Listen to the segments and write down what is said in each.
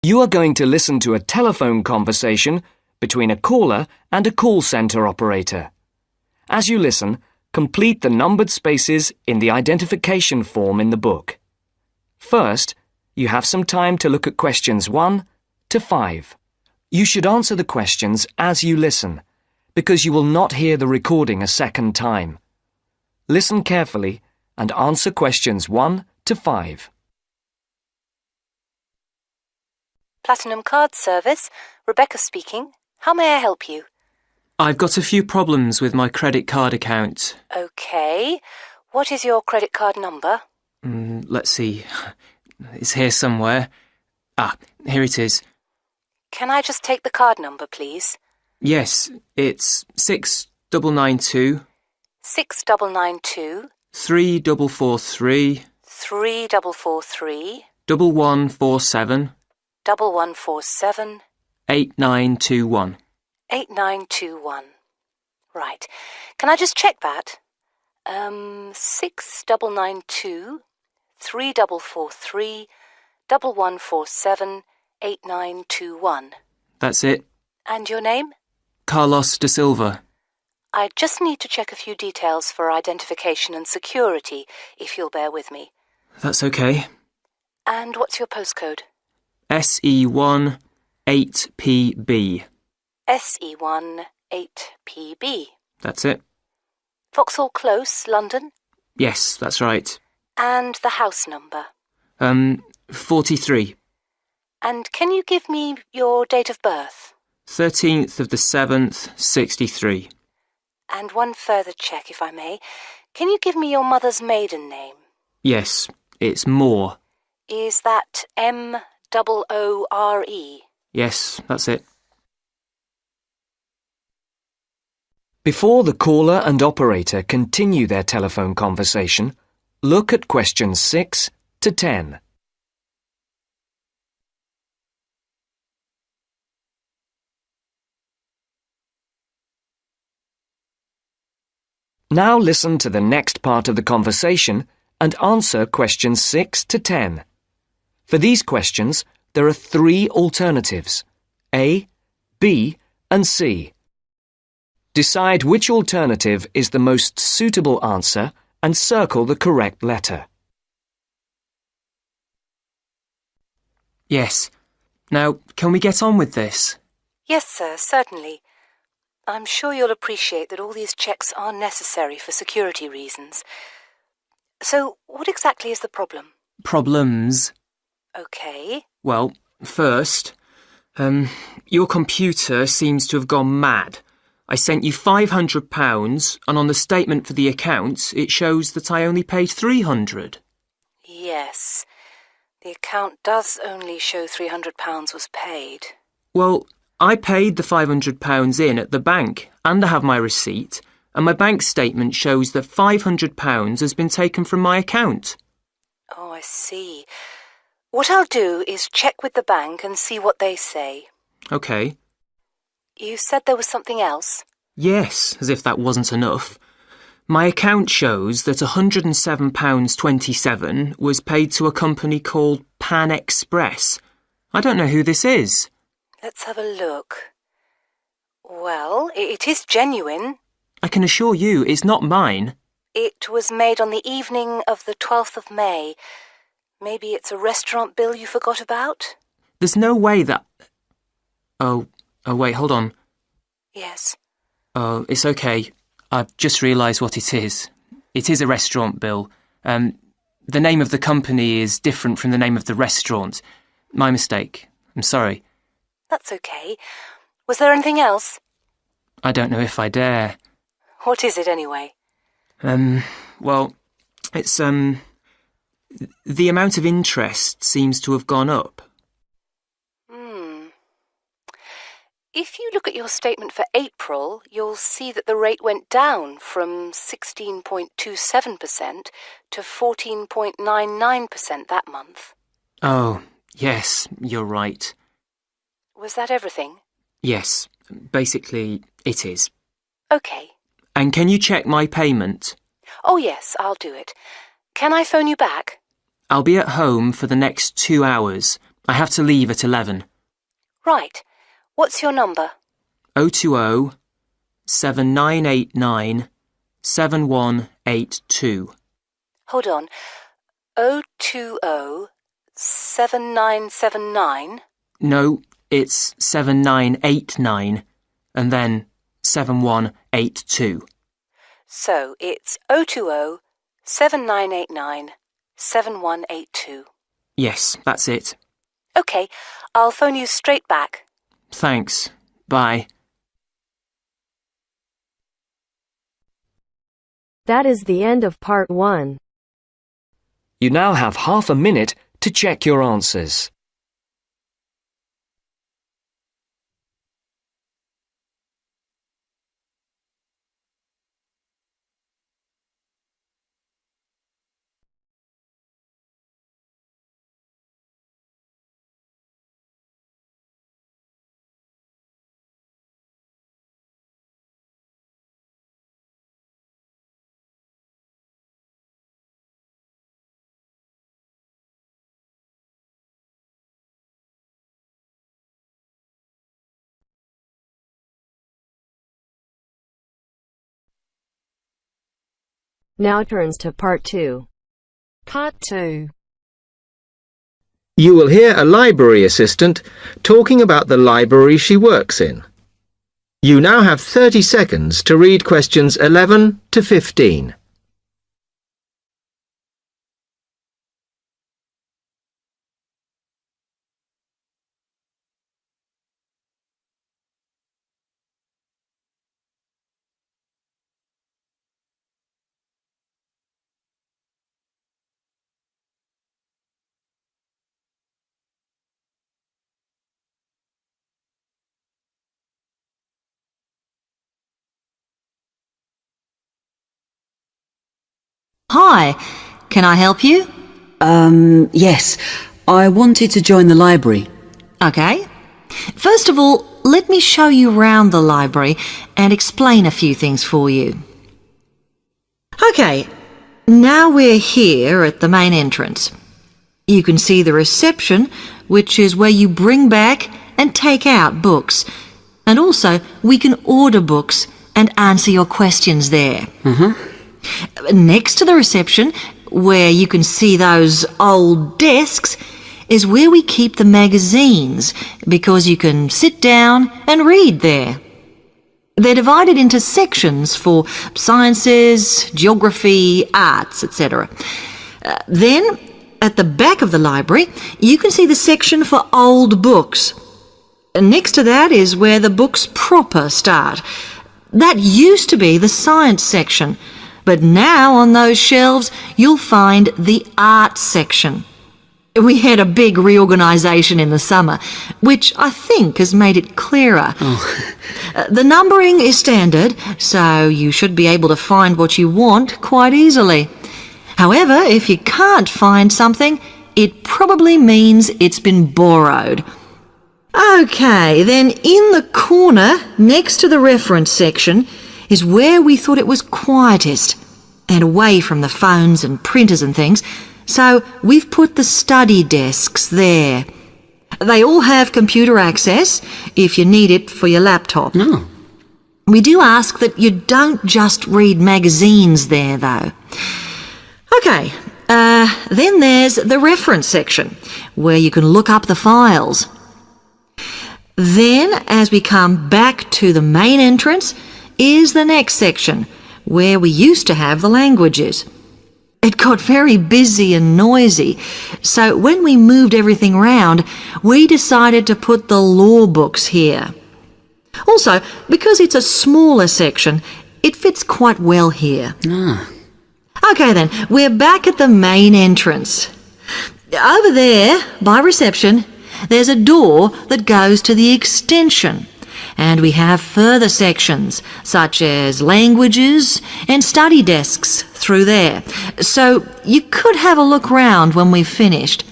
You are going to listen to a telephone conversation between a caller and a call centre operator. As you listen, complete the numbered spaces in the identification form in the book. First, you have some time to look at questions 1 to 5. You should answer the questions as you listen, because you will not hear the recording a second time. Listen carefully and answer questions 1 to 5. Platinum Card Service, Rebecca speaking. How may I help you? I've got a few problems with my credit card account. Okay. What is your credit card number? Let's see. It's here somewhere. Here it is. Can I just take the card number, please? Yes, it's 6992 6992 3443 3443 1147 1147 8921. 8921. Right. Can I just check that? 6992 3443 1147 8921. That's it. And your name? Carlos da Silva. I just need to check a few details for identification and security, if you'll bear with me. That's okay. And what's your postcode? SE1 8PB. SE1 8PB. That's it. Vauxhall Close, London? Yes, that's right. And the house number? 43. And can you give me your date of birth? 13th of the 7th, 63. And one further check, if I may. Can you give me your mother's maiden name? Yes, it's Moore. Is that Moore? Yes, that's it. Before the caller and operator continue their telephone conversation, look at questions 6 to 10. Now listen to the next part of the conversation and answer questions 6 to 10. For these questions, there are 3 alternatives: A, B, and C. Decide which alternative is the most suitable answer and circle the correct letter. Yes. Now, can we get on with this? Yes, sir, certainly. I'm sure you'll appreciate that all these checks are necessary for security reasons. So, what exactly is the problem? Problems? Okay. Well, first, your computer seems to have gone mad. I sent you £500 and on the statement for the account it shows that I only paid £300. Yes. The account does only show £300 was paid. Well, I paid the £500 in at the bank and I have my receipt, and my bank statement shows that £500 has been taken from my account. Oh, I see. What I'll do is check with the bank and see what they say. OK. You said there was something else? Yes, as if that wasn't enough. My account shows that £107.27 was paid to a company called Pan Express. I don't know who this is. Let's have a look. Well, it is genuine. I can assure you it's not mine. It was made on the evening of the 12th of May. Maybe it's a restaurant bill you forgot about? There's no way that... Oh, wait, hold on. Yes. Oh, it's okay. I've just realised what it is. It is a restaurant bill. The name of the company is different from the name of the restaurant. My mistake. I'm sorry. That's okay. Was there anything else? I don't know if I dare. What is it anyway? Well, it's, the amount of interest seems to have gone up. If you look at your statement for April, you'll see that the rate went down from 16.27% to 14.99% that month. Oh, yes, you're right. Was that everything? Yes, basically it is. OK. And can you check my payment? Oh, yes, I'll do it. Can I phone you back? I'll be at home for the next 2 hours. I have to leave at 11. Right. What's your number? 020 7989 7182. Hold on. 020 7979? No, it's 7989 and then 7182. So it's 020 7989 7182. Yes, that's it. OK, I'll phone you straight back. Thanks. Bye. That is the end of part 1. You now have half a minute to check your answers. Now turns to part 2. Part 2. You will hear a library assistant talking about the library she works in. You now have 30 seconds to read questions 11 to 15. Hi, can I help you? Yes. I wanted to join the library. Okay. First of all, let me show you around the library and explain a few things for you. Okay, now we're here at the main entrance. You can see the reception, which is where you bring back and take out books. And also, we can order books and answer your questions there. Next to the reception, where you can see those old desks, is where we keep the magazines, because you can sit down and read there. They're divided into sections for sciences, geography, arts, etc. Then, at the back of the library, you can see the section for old books. Next to that is where the books proper start. That used to be the science section, but now on those shelves you'll find the art section. We had a big reorganisation in the summer, which I think has made it clearer. The numbering is standard, so you should be able to find what you want quite easily. However, if you can't find something, it probably means it's been borrowed. Okay, then in the corner next to the reference section is where we thought it was quietest and away from the phones and printers and things, so we've put the study desks there. They all have computer access if you need it for your laptop. We do ask that you don't just read magazines there, though. Okay, then there's the reference section, where you can look up the files. Then, as we come back to the main entrance, is the next section, where we used to have the languages. It got very busy and noisy, so when we moved everything round, we decided to put the law books here. Also, because it's a smaller section, it fits quite well here. Okay then, we're back at the main entrance. Over there, by reception, there's a door that goes to the extension, and we have further sections such as languages and study desks through there, so you could have a look round when we've finished.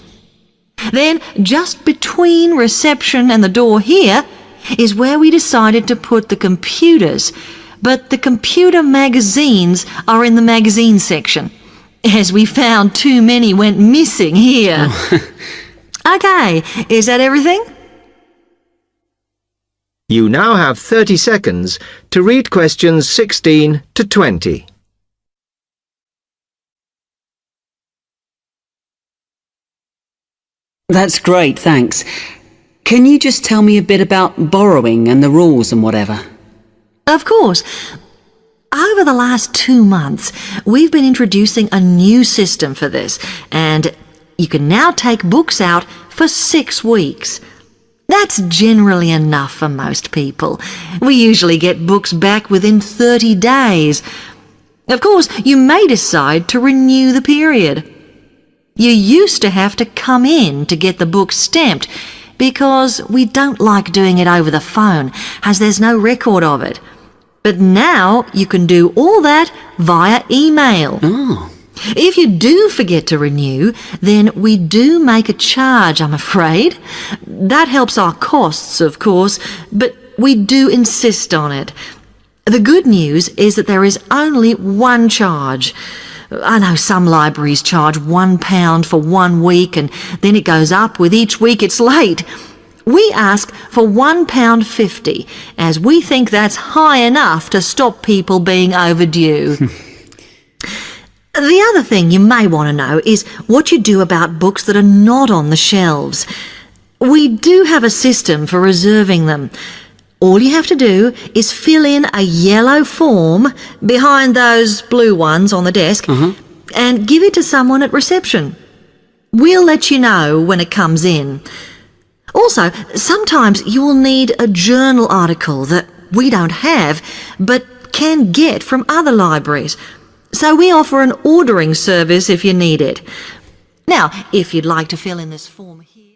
Then, just between reception and the door here is where we decided to put the computers, but the computer magazines are in the magazine section, as we found too many went missing here. OK, is that everything? You now have 30 seconds to read questions 16 to 20. That's great, thanks. Can you just tell me a bit about borrowing and the rules and whatever? Of course. Over the last 2 months, we've been introducing a new system for this, and you can now take books out for 6 weeks. That's generally enough for most people. We usually get books back within 30 days. Of course, you may decide to renew the period. You used to have to come in to get the book stamped because we don't like doing it over the phone, as there's no record of it. But now you can do all that via email. Oh. If you do forget to renew, then we do make a charge, I'm afraid. That helps our costs, of course, but we do insist on it. The good news is that there is only one charge. I know some libraries charge £1 for 1 week and then it goes up with each week it's late. We ask for £1.50 as we think that's high enough to stop people being overdue. The other thing you may want to know is what you do about books that are not on the shelves. We do have a system for reserving them. All you have to do is fill in a yellow form behind those blue ones on the desk and give it to someone at reception. We'll let you know when it comes in. Also, sometimes you will need a journal article that we don't have but can get from other libraries. So we offer an ordering service if you need it. Now, if you'd like to fill in this form here.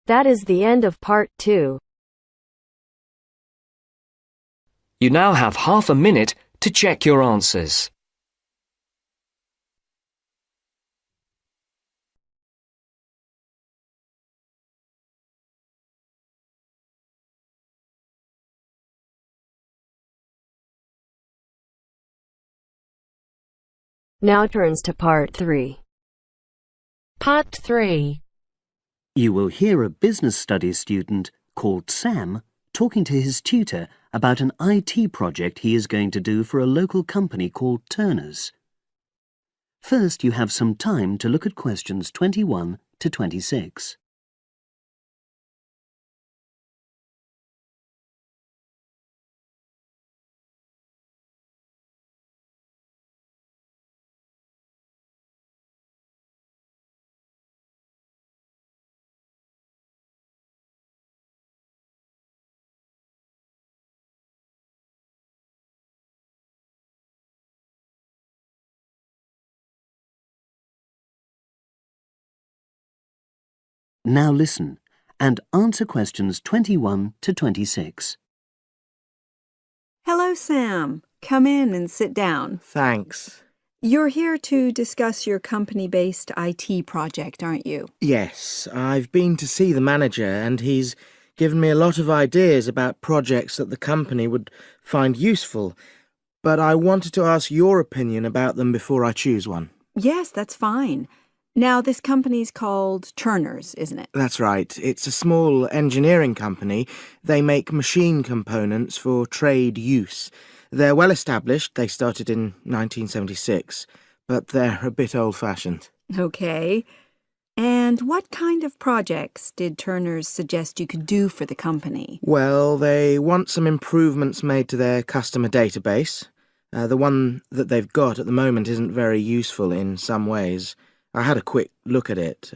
That is the end of part 2. You now have half a minute to check your answers. Now turns to part 3. Part 3. You will hear a business studies student called Sam talking to his tutor about an IT project he is going to do for a local company called Turner's. First, you have some time to look at questions 21 to 26. Now listen and answer questions 21 to 26. Hello, Sam. Come in and sit down. Thanks. You're here to discuss your company-based IT project, aren't you? Yes, I've been to see the manager and he's given me a lot of ideas about projects that the company would find useful, but I wanted to ask your opinion about them before I choose one. Yes, that's fine. Now, this company's called Turner's, isn't it? That's right. It's a small engineering company. They make machine components for trade use. They're well established. They started in 1976, but they're a bit old-fashioned. Okay. And what kind of projects did Turner's suggest you could do for the company? Well, they want some improvements made to their customer database. The one that they've got at the moment isn't very useful in some ways. I had a quick look at it.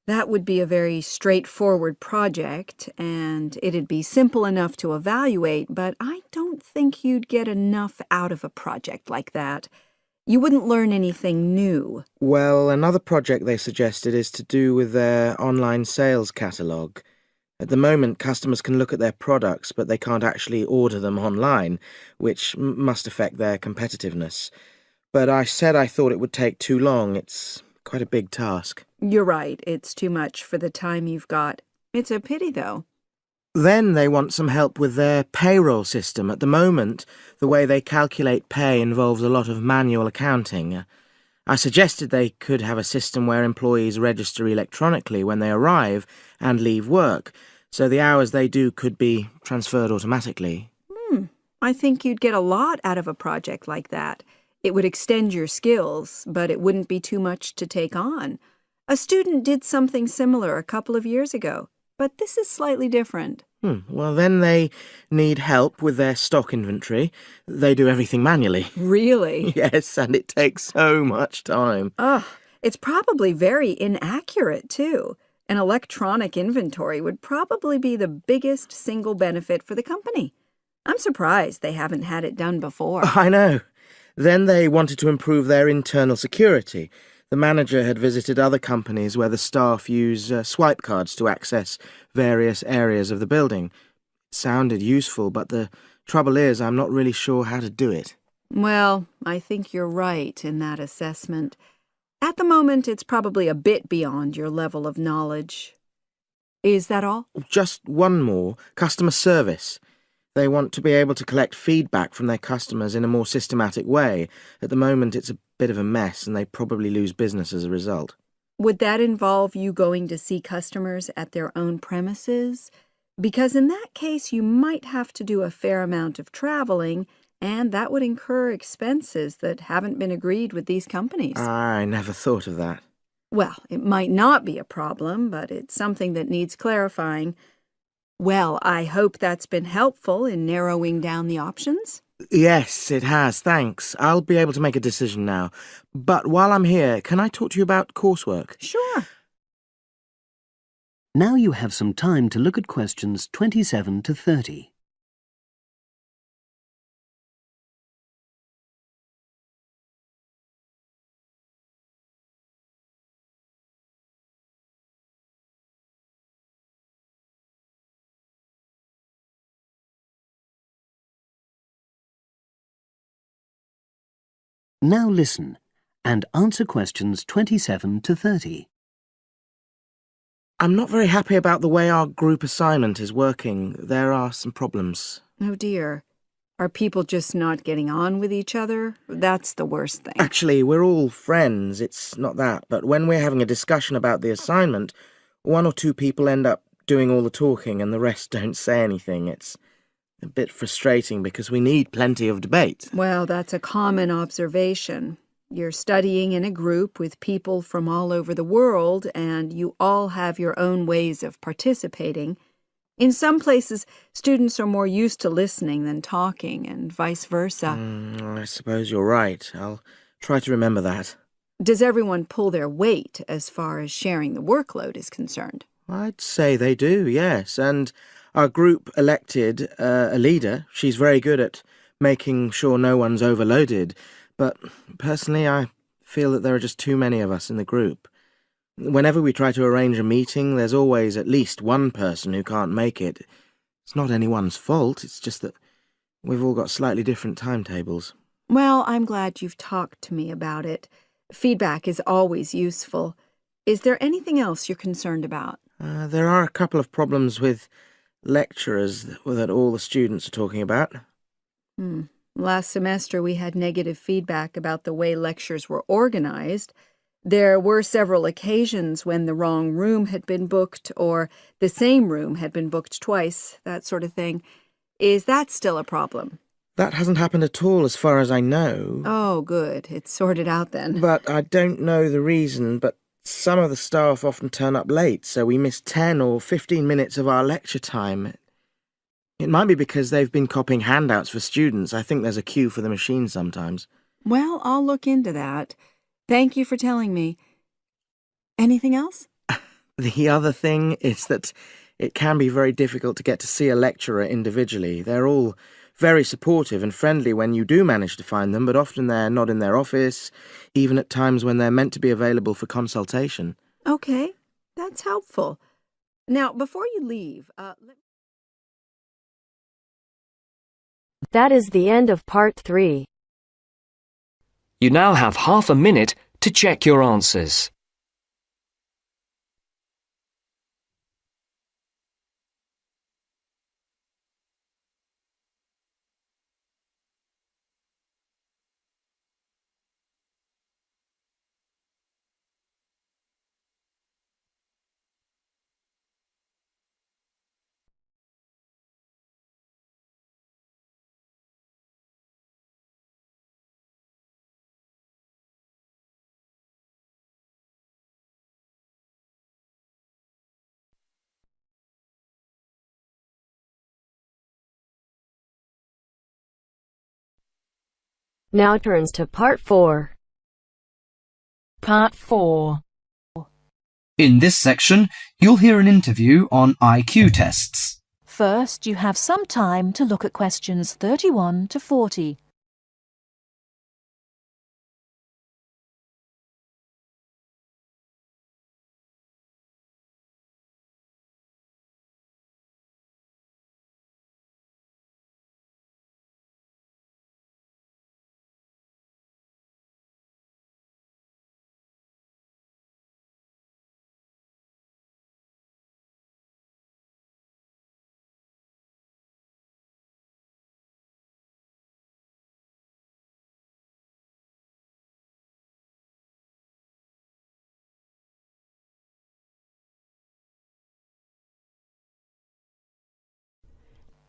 That would be a very straightforward project, and it'd be simple enough to evaluate, but I don't think you'd get enough out of a project like that. You wouldn't learn anything new. Well, another project they suggested is to do with their online sales catalogue. At the moment, customers can look at their products, but they can't actually order them online, which must affect their competitiveness. But I said I thought it would take too long. It's quite a big task. You're right. It's too much for the time you've got. It's a pity, though. Then they want some help with their payroll system. At the moment, the way they calculate pay involves a lot of manual accounting. I suggested they could have a system where employees register electronically when they arrive and leave work, so the hours they do could be transferred automatically. I think you'd get a lot out of a project like that. It would extend your skills, but it wouldn't be too much to take on. A student did something similar a couple of years ago, but this is slightly different. Well, then they need help with their stock inventory. They do everything manually. Really? Yes, and it takes so much time. It's probably very inaccurate, too. An electronic inventory would probably be the biggest single benefit for the company. I'm surprised they haven't had it done before. I know. Then they wanted to improve their internal security. The manager had visited other companies where the staff use swipe cards to access various areas of the building. It sounded useful, but the trouble is I'm not really sure how to do it. Well, I think you're right in that assessment. At the moment, it's probably a bit beyond your level of knowledge. Is that all? Just one more. Customer service. They want to be able to collect feedback from their customers in a more systematic way. At the moment, it's a bit of a mess, and they probably lose business as a result. Would that involve you going to see customers at their own premises? Because in that case, you might have to do a fair amount of traveling, and that would incur expenses that haven't been agreed with these companies. I never thought of that. Well, it might not be a problem, but it's something that needs clarifying. Well, I hope that's been helpful in narrowing down the options. Yes, it has, thanks. I'll be able to make a decision now. But while I'm here, can I talk to you about coursework? Sure. Now you have some time to look at questions 27 to 30. Now listen and answer questions 27 to 30. I'm not very happy about the way our group assignment is working. There are some problems. Oh dear. Are people just not getting on with each other? That's the worst thing. Actually, we're all friends. It's not that. But when we're having a discussion about the assignment, one or two people end up doing all the talking and the rest don't say anything. It's a bit frustrating because we need plenty of debate. Well, that's a common observation. You're studying in a group with people from all over the world, and you all have your own ways of participating. In some places, students are more used to listening than talking, and vice versa. I suppose you're right. I'll try to remember that. Does everyone pull their weight as far as sharing the workload is concerned? I'd say they do, yes. And our group elected a leader. She's very good at making sure no one's overloaded. But personally, I feel that there are just too many of us in the group. Whenever we try to arrange a meeting, there's always at least one person who can't make it. It's not anyone's fault, it's just that we've all got slightly different timetables. Well, I'm glad you've talked to me about it. Feedback is always useful. Is there anything else you're concerned about? There are a couple of problems with lecturers that all the students are talking about. Last semester we had negative feedback about the way lectures were organized. There were several occasions when the wrong room had been booked or the same room had been booked twice, that sort of thing. Is that still a problem? That hasn't happened at all as far as I know. Oh, good. It's sorted out then. But I don't know the reason, but some of the staff often turn up late, so we miss 10 or 15 minutes of our lecture time. It might be because they've been copying handouts for students. I think there's a queue for the machine sometimes. Well, I'll look into that. Thank you for telling me. Anything else? The other thing is that it can be very difficult to get to see a lecturer individually. They're all very supportive and friendly when you do manage to find them, but often they're not in their office, even at times when they're meant to be available for consultation. Okay, that's helpful. Now, before you leave, That is the end of part 3. You now have half a minute to check your answers. Now turns to Part 4. Part 4. In this section, you'll hear an interview on IQ tests. First, you have some time to look at questions 31 to 40.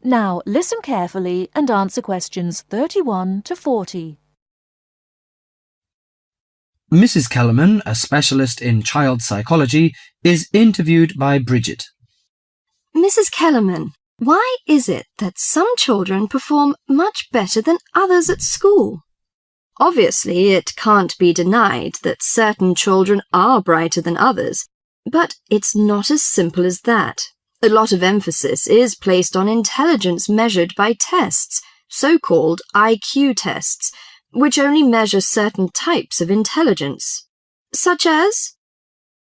Now, listen carefully and answer questions 31 to 40. Mrs. Kellerman, a specialist in child psychology, is interviewed by Bridget. Mrs. Kellerman, why is it that some children perform much better than others at school? Obviously, it can't be denied that certain children are brighter than others, but it's not as simple as that. A lot of emphasis is placed on intelligence measured by tests, so-called IQ tests, which only measure certain types of intelligence, such as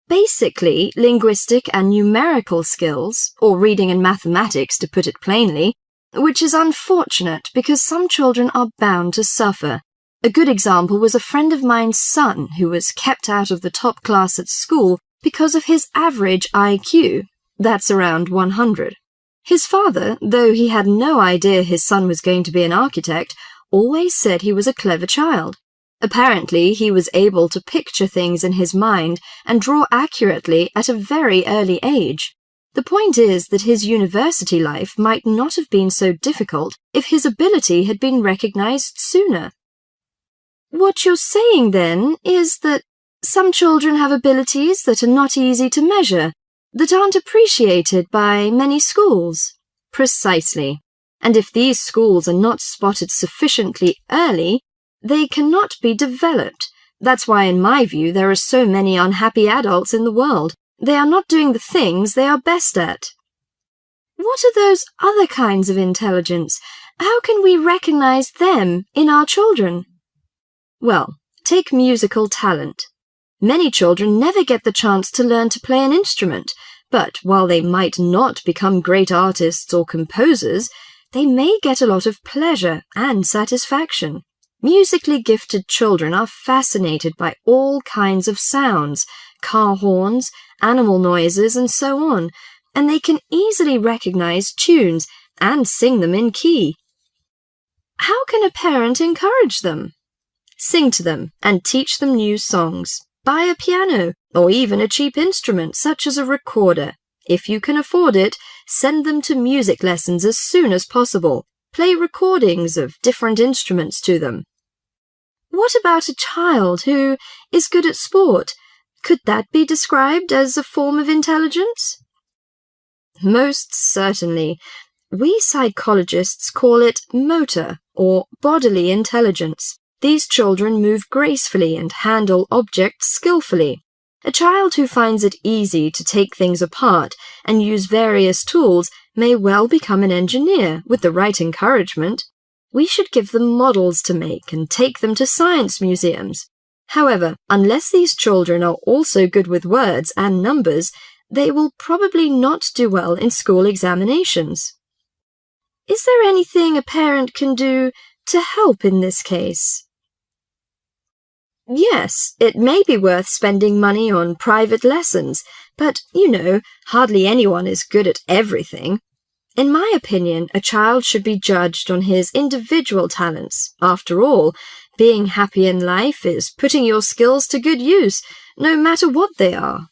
basically linguistic and numerical skills, or reading and mathematics to put it plainly, which is unfortunate because some children are bound to suffer. A good example was a friend of mine's son who was kept out of the top class at school because of his average IQ. That's around 100. His father, though he had no idea his son was going to be an architect, always said he was a clever child. Apparently, he was able to picture things in his mind and draw accurately at a very early age. The point is that his university life might not have been so difficult if his ability had been recognized sooner. What you're saying, then, is that some children have abilities that are not easy to measure, that aren't appreciated by many schools. Precisely. And if these schools are not spotted sufficiently early, they cannot be developed. That's why, in my view, there are so many unhappy adults in the world. They are not doing the things they are best at. What are those other kinds of intelligence? How can we recognize them in our children? Well, take musical talent. Many children never get the chance to learn to play an instrument, but while they might not become great artists or composers, they may get a lot of pleasure and satisfaction. Musically gifted children are fascinated by all kinds of sounds, car horns, animal noises, and so on, and they can easily recognize tunes and sing them in key. How can a parent encourage them? Sing to them and teach them new songs. Buy a piano, or even a cheap instrument such as a recorder. If you can afford it, send them to music lessons as soon as possible. Play recordings of different instruments to them. What about a child who is good at sport? Could that be described as a form of intelligence? Most certainly. We psychologists call it motor or bodily intelligence. These children move gracefully and handle objects skillfully. A child who finds it easy to take things apart and use various tools may well become an engineer with the right encouragement. We should give them models to make and take them to science museums. However, unless these children are also good with words and numbers, they will probably not do well in school examinations. Is there anything a parent can do to help in this case? Yes, it may be worth spending money on private lessons, but, hardly anyone is good at everything. In my opinion, a child should be judged on his individual talents. After all, being happy in life is putting your skills to good use, no matter what they are.